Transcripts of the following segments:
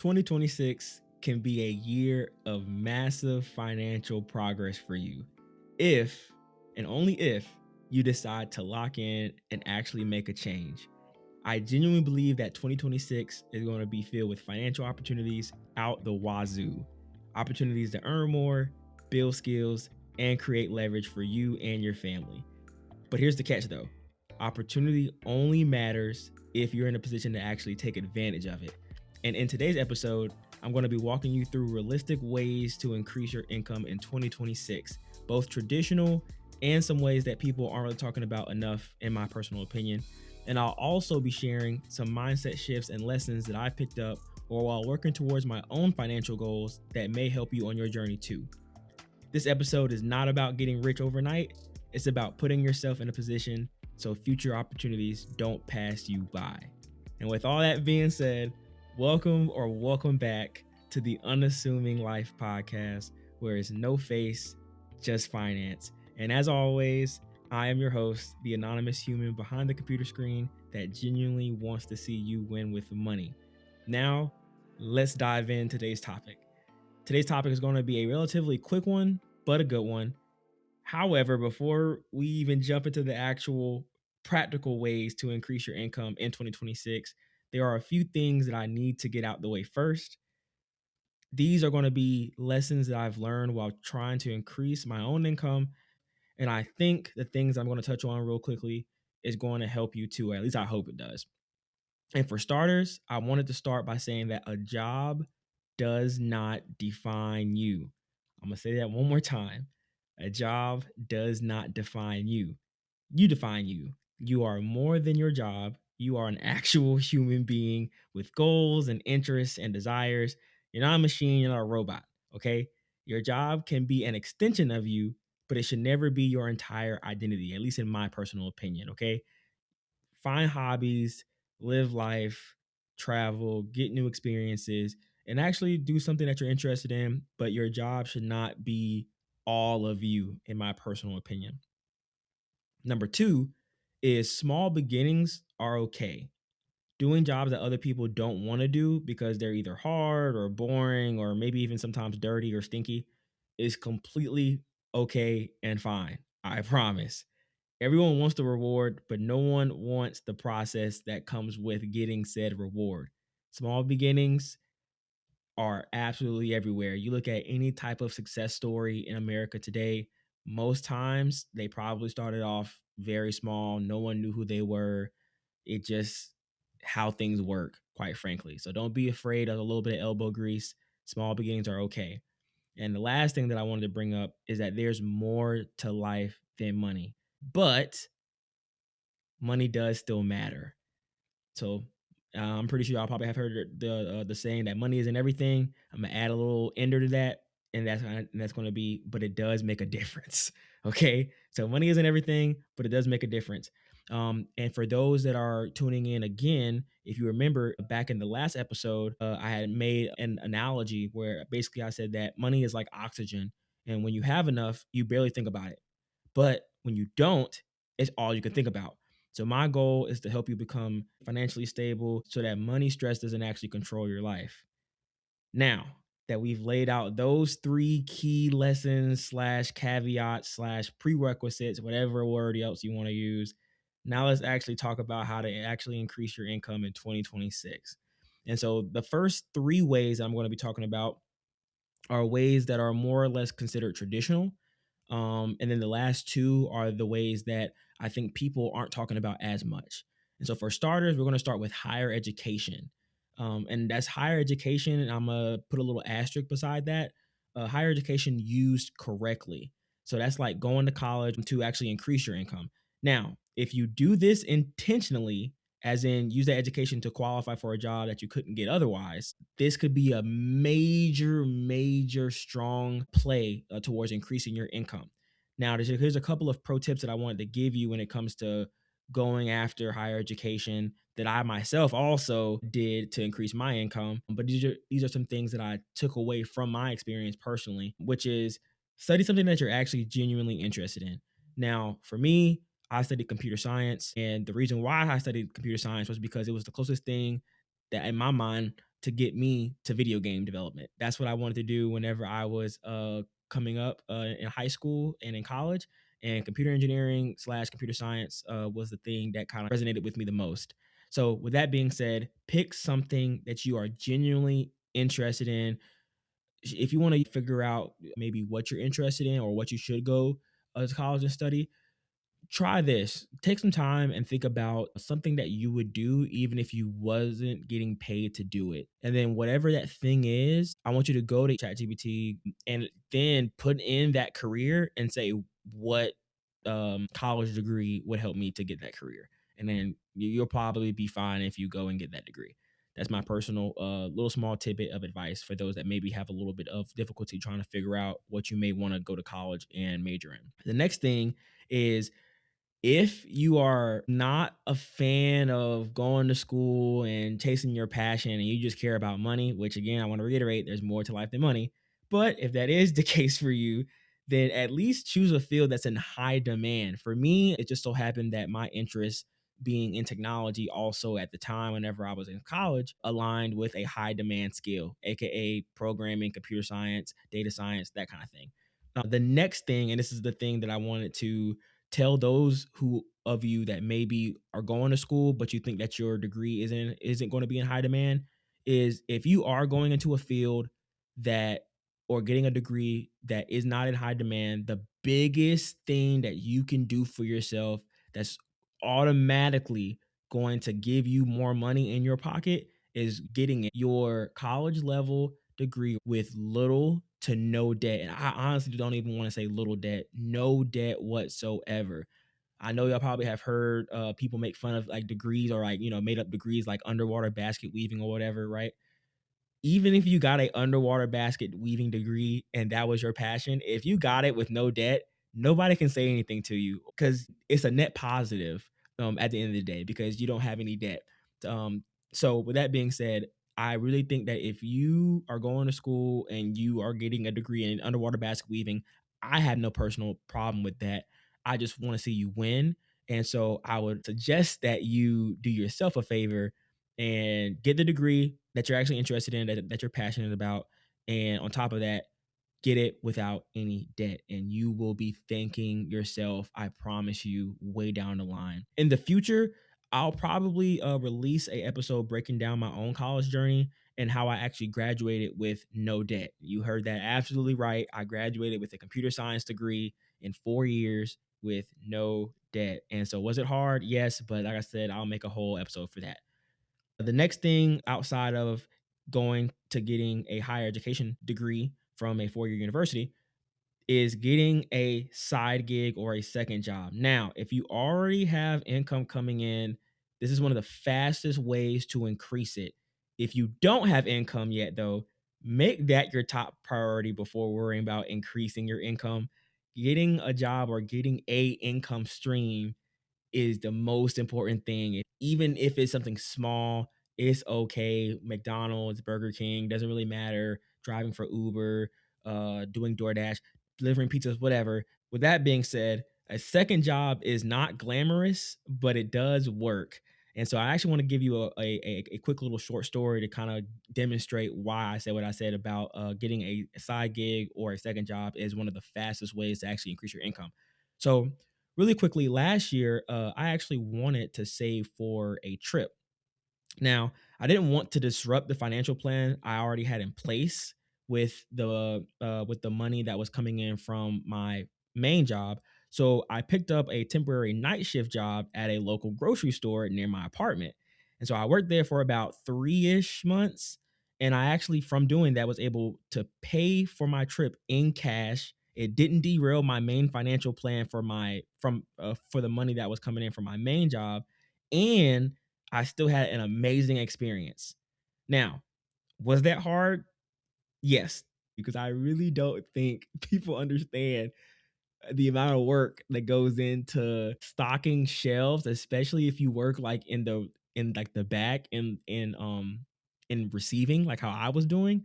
2026 can be a year of massive financial progress for you if, and only if, you decide to lock in and actually make a change. I genuinely believe that 2026 is going to be filled with financial opportunities out the wazoo. Opportunities to earn more, build skills, and create leverage for you and your family. But here's the catch though, opportunity only matters if you're in a position to actually take advantage of it. And in today's episode, I'm going to be walking you through realistic ways to increase your income in 2026, both traditional and some ways that people aren't really talking about enough, in my personal opinion. And I'll also be sharing some mindset shifts and lessons that I picked up or while working towards my own financial goals that may help you on your journey too. This episode is not about getting rich overnight. It's about putting yourself in a position so future opportunities don't pass you by. And with all that being said, welcome back to the Unassuming Life podcast, where it's no face, just finance. And as always, I am your host, the anonymous human behind the computer screen that genuinely wants to see you win with money. Now, let's dive into today's topic. Today's topic is going to be a relatively quick one, but a good one. However, before we even jump into the actual practical ways to increase your income in 2026, there are a few things that I need to get out the way first. These are going to be lessons that I've learned while trying to increase my own income. And I think the things I'm going to touch on real quickly is going to help you too. At least I hope it does. And for starters, I wanted to start by saying that a job does not define you. I'm going to say that one more time. A job does not define you. You define you. You are more than your job. You are an actual human being with goals and interests and desires. You're not a machine, you're not a robot, okay? Your job can be an extension of you, but it should never be your entire identity, at least in my personal opinion, okay? Find hobbies, live life, travel, get new experiences, and actually do something that you're interested in. But your job should not be all of you, in my personal opinion. Number two is small beginnings are okay. Doing jobs that other people don't want to do because they're either hard or boring or maybe even sometimes dirty or stinky is completely okay and fine. I promise. Everyone wants the reward, but no one wants the process that comes with getting said reward. Small beginnings are absolutely everywhere. You look at any type of success story in America today, most times they probably started off very small. No one knew who they were. It just how things work, quite frankly. So don't be afraid of a little bit of elbow grease. Small beginnings are okay. And the last thing that I wanted to bring up is that there's more to life than money. But money does still matter. So I'm pretty sure y'all probably have heard the saying that money isn't everything. I'm gonna add a little ender to that, and that's going to be, but it does make a difference. Okay, so money isn't everything, but it does make a difference. And for those that are tuning in again, if you remember back in the last episode, I had made an analogy where basically I said that money is like oxygen, and when you have enough, you barely think about it, but when you don't, it's all you can think about. So my goal is to help you become financially stable so that money stress doesn't actually control your life. Now that we've laid out those three key lessons slash caveats slash prerequisites, whatever word else you want to use, now let's actually talk about how to actually increase your income in 2026. And so the first three ways I'm going to be talking about are ways that are more or less considered traditional. And then the last two are the ways that I think people aren't talking about as much. And so for starters, we're going to start with higher education. And that's higher education. And I'm going to put a little asterisk beside that. Higher education used correctly. So that's like going to college to actually increase your income. Now, if you do this intentionally, as in use that education to qualify for a job that you couldn't get otherwise, this could be a major strong play towards increasing your income. Now, here's a couple of pro tips that I wanted to give you when it comes to going after higher education that I myself also did to increase my income. But these are some things that I took away from my experience personally, which is study something that you're actually genuinely interested in. Now, for me, I studied computer science, and the reason why I studied computer science was because it was the closest thing that in my mind to get me to video game development. That's what I wanted to do whenever I was coming up in high school and in college. And computer engineering slash computer science was the thing that kind of resonated with me the most. So, with that being said, pick something that you are genuinely interested in. If you want to figure out maybe what you're interested in or what you should go to college and study, try this. Take some time and think about something that you would do even if you wasn't getting paid to do it. And then whatever that thing is, I want you to go to ChatGPT and then put in that career and say what college degree would help me to get that career. And then you'll probably be fine if you go and get that degree. That's my personal little small tidbit of advice for those that maybe have a little bit of difficulty trying to figure out what you may want to go to college and major in. The next thing is, if you are not a fan of going to school and chasing your passion and you just care about money, which again, I want to reiterate, there's more to life than money. But if that is the case for you, then at least choose a field that's in high demand. For me, it just so happened that my interest being in technology also at the time, whenever I was in college, aligned with a high demand skill, AKA programming, computer science, data science, that kind of thing. The next thing, and this is the thing that I wanted to tell those who of you that maybe are going to school but you think that your degree isn't going to be in high demand, is if you are going into a field that or getting a degree that is not in high demand, the biggest thing that you can do for yourself that's automatically going to give you more money in your pocket is getting your college level degree with little to no debt. And I honestly don't even want to say little debt, no debt whatsoever. I know y'all probably have heard people make fun of like degrees or like, made up degrees like underwater basket weaving or whatever, right? Even if you got a underwater basket weaving degree and that was your passion, if you got it with no debt, nobody can say anything to you because it's a net positive at the end of the day because you don't have any debt. Um, so with that being said, I really think that if you are going to school and you are getting a degree in underwater basket weaving, I have no personal problem with that. I just want to see you win. And so I would suggest that you do yourself a favor and get the degree that you're actually interested in, that you're passionate about. And on top of that, get it without any debt. And you will be thanking yourself, I promise you, way down the line. In the future, I'll probably release a episode breaking down my own college journey and how I actually graduated with no debt. You heard that absolutely right. I graduated with a computer science degree in 4 years with no debt. And so, was it hard? Yes. But like I said, I'll make a whole episode for that. The next thing outside of going to getting a higher education degree from a 4 year university is getting a side gig or a second job. Now, if you already have income coming in, this is one of the fastest ways to increase it. If you don't have income yet, though, make that your top priority before worrying about increasing your income. Getting a job or getting a income stream is the most important thing. Even if it's something small, it's okay. McDonald's, Burger King, doesn't really matter. Driving for Uber, doing DoorDash, delivering pizzas, whatever. With that being said, a second job is not glamorous, but it does work. And so I actually want to give you a quick little short story to kind of demonstrate why I said what I said about getting a side gig or a second job is one of the fastest ways to actually increase your income. So really quickly, last year, I actually wanted to save for a trip. Now, I didn't want to disrupt the financial plan I already had in place with the money that was coming in from my main job. So I picked up a temporary night shift job at a local grocery store near my apartment. And so I worked there for about 3-ish months. And I actually, from doing that, was able to pay for my trip in cash. It didn't derail my main financial plan for the money that was coming in from my main job. And I still had an amazing experience. Now, was that hard? Yes, because I really don't think people understand the amount of work that goes into stocking shelves, especially if you work like in like the back in receiving, like how I was doing.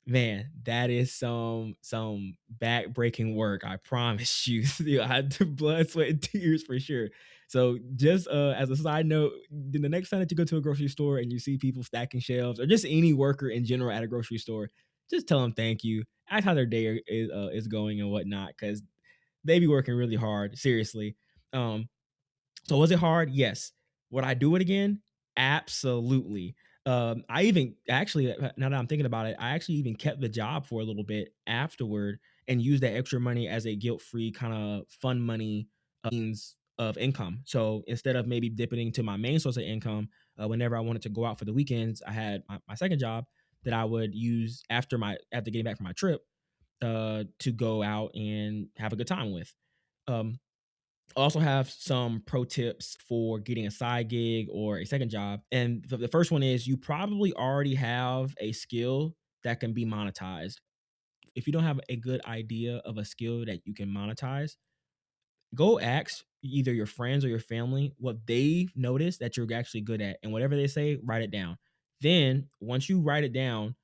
Man, that is some back breaking work. I promise you. I had blood, sweat, and tears for sure. So just as a side note, then the next time that you go to a grocery store and you see people stacking shelves, or just any worker in general at a grocery store, just tell them thank you. Ask how their day is going and whatnot, because they be working really hard. Seriously. Um, so was it hard? Yes. Would I do it again? Absolutely. I even actually, now that I'm thinking about it, I actually even kept the job for a little bit afterward and used that extra money as a guilt-free kind of fun money means of income. So instead of maybe dipping into my main source of income, whenever I wanted to go out for the weekends, I had my second job that I would use after getting back from my trip to go out and have a good time with. Um, also have some pro tips for getting a side gig or a second job. And the first one is you probably already have a skill that can be monetized. If you don't have a good idea of a skill that you can monetize, go ask either your friends or your family what they've noticed that you're actually good at. And whatever they say, write it down. Then once you write it down,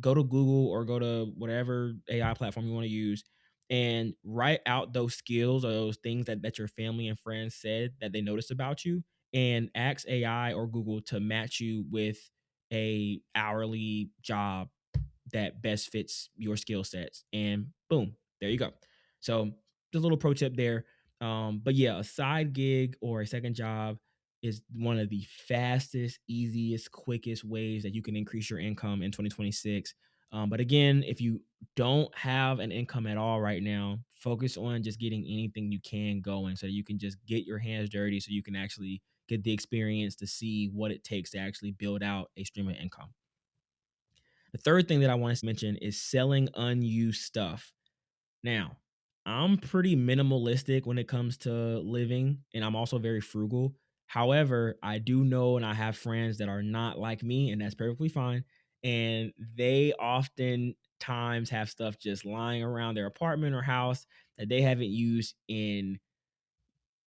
go to Google or go to whatever AI platform you want to use and write out those skills or those things that your family and friends said that they noticed about you, and ask AI or Google to match you with a hourly job that best fits your skill sets. And boom, there you go. So just a little pro tip there. But yeah, a side gig or a second job is one of the fastest, easiest, quickest ways that you can increase your income in 2026. But again, if you don't have an income at all right now, focus on just getting anything you can going so you can just get your hands dirty so you can actually get the experience to see what it takes to actually build out a stream of income. The third thing that I want to mention is selling unused stuff. Now, I'm pretty minimalistic when it comes to living, and I'm also very frugal. However, I do know and I have friends that are not like me, and that's perfectly fine. And they often times have stuff just lying around their apartment or house that they haven't used in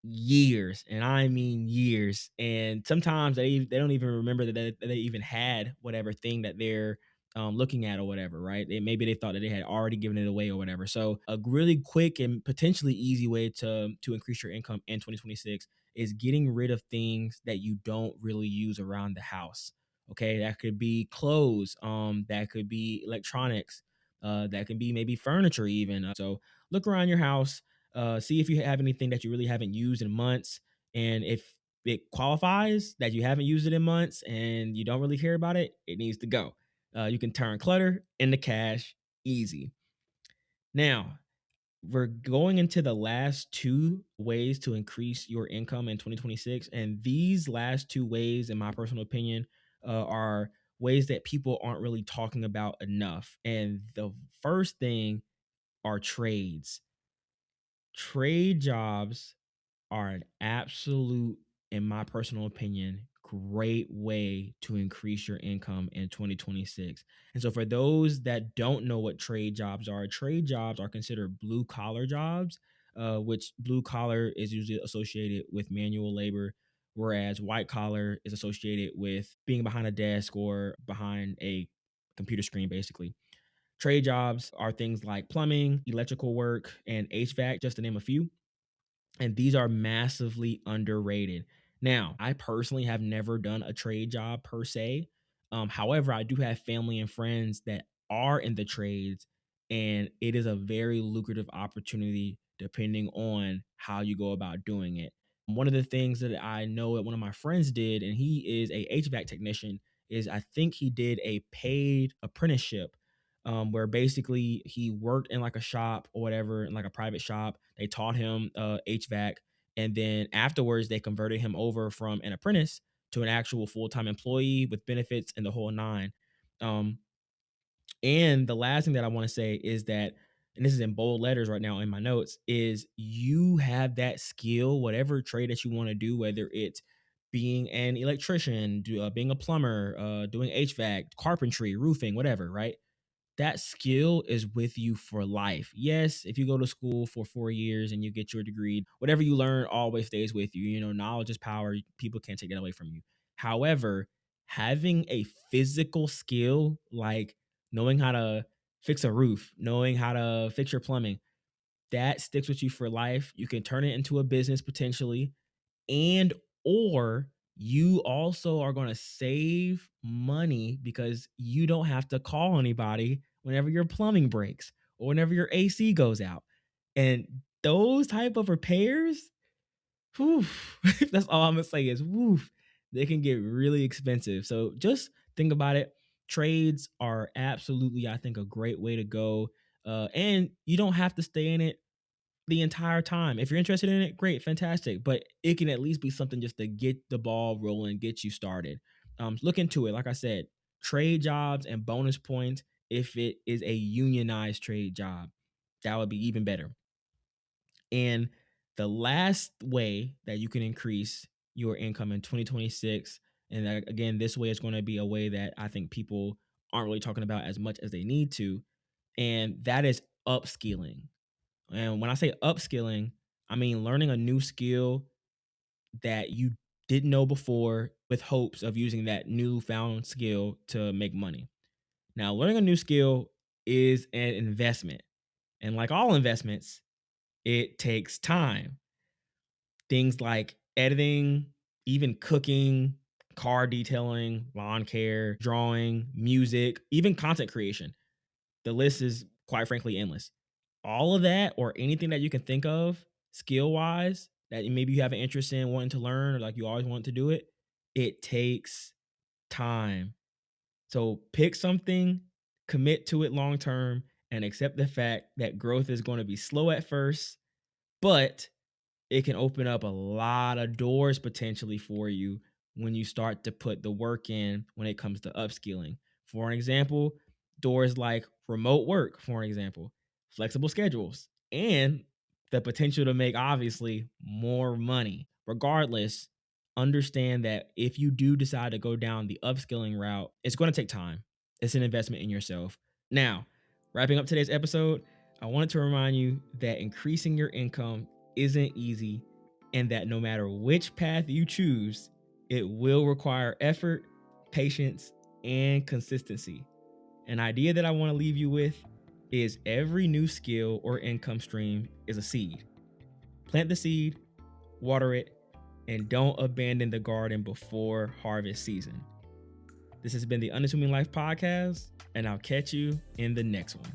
years, and I mean years. And sometimes they don't even remember that they even had whatever thing that they're looking at or whatever, right? Maybe they thought that they had already given it away or whatever. So a really quick and potentially easy way to increase your income in 2026 is getting rid of things that you don't really use around the house. Okay, that could be clothes, that could be electronics, that can be maybe furniture even. So look around your house, see if you have anything that you really haven't used in months. And if it qualifies that you haven't used it in months and you don't really care about it, it needs to go. You can turn clutter into cash easy. Now, we're going into the last two ways to increase your income in 2026. And these last two ways, in my personal opinion, are ways that people aren't really talking about enough. And the first thing are trades. Trade jobs are an absolute, in my personal opinion, great way to increase your income in 2026. And so, for those that don't know what trade jobs are considered blue collar jobs, which blue collar is usually associated with manual labor, whereas white collar is associated with being behind a desk or behind a computer screen, basically. Trade jobs are things like plumbing, electrical work, and HVAC, just to name a few, and these are massively underrated. Now, I personally have never done a trade job per se. However, I do have family and friends that are in the trades, and it is a very lucrative opportunity depending on how you go about doing it. One of the things that I know that one of my friends did, and he is a HVAC technician, is I think he did a paid apprenticeship, where basically he worked in like a shop or whatever, in like a private shop. They taught him HVAC, and then afterwards they converted him over from an apprentice to an actual full time employee with benefits and the whole nine. Um, and the last thing that I want to say is that, and this is in bold letters right now in my notes, is you have that skill, whatever trade that you want to do, whether it's being an electrician, being a plumber, doing HVAC, carpentry, roofing, whatever, right? That skill is with you for life. Yes, if you go to school for 4 years and you get your degree, whatever you learn always stays with you. You know, knowledge is power. People can't take that away from you. However, having a physical skill like knowing how to fix a roof, knowing how to fix your plumbing, that sticks with you for life. You can turn it into a business potentially, and or you also are going to save money because you don't have to call anybody whenever your plumbing breaks or whenever your AC goes out. And those type of repairs, whew, that's all I'm gonna say is woof. They can get really expensive. So just think about it. Trades are absolutely, I think, a great way to go. And you don't have to stay in it the entire time. If you're interested in it, great, fantastic. But it can at least be something just to get the ball rolling, get you started. Look into it. Like I said, trade jobs and bonus points if it is a unionized trade job. That would be even better. And the last way that you can increase your income in 2026, and that, again, this way is going to be a way that I think people aren't really talking about as much as they need to, and that is upskilling. And when I say upskilling, I mean learning a new skill that you didn't know before with hopes of using that newfound skill to make money. Now, learning a new skill is an investment. And like all investments, it takes time. Things like editing, even cooking, car detailing, lawn care, drawing, music, even content creation. The list is quite frankly endless. All of that or anything that you can think of skill wise that maybe you have an interest in wanting to learn or like you always want to do it, it takes time. So pick something, commit to it long term, and accept the fact that growth is going to be slow at first, but it can open up a lot of doors potentially for you when you start to put the work in when it comes to upskilling. For an example, doors like remote work, for an example, flexible schedules, and the potential to make obviously more money. Regardless, understand that if you do decide to go down the upskilling route, it's going to take time. It's an investment in yourself. Now, wrapping up today's episode, I wanted to remind you that increasing your income isn't easy and that no matter which path you choose, it will require effort, patience, and consistency. An idea that I want to leave you with is every new skill or income stream is a seed. Plant the seed, water it, and don't abandon the garden before harvest season. This has been the Unassuming Life Podcast, and I'll catch you in the next one.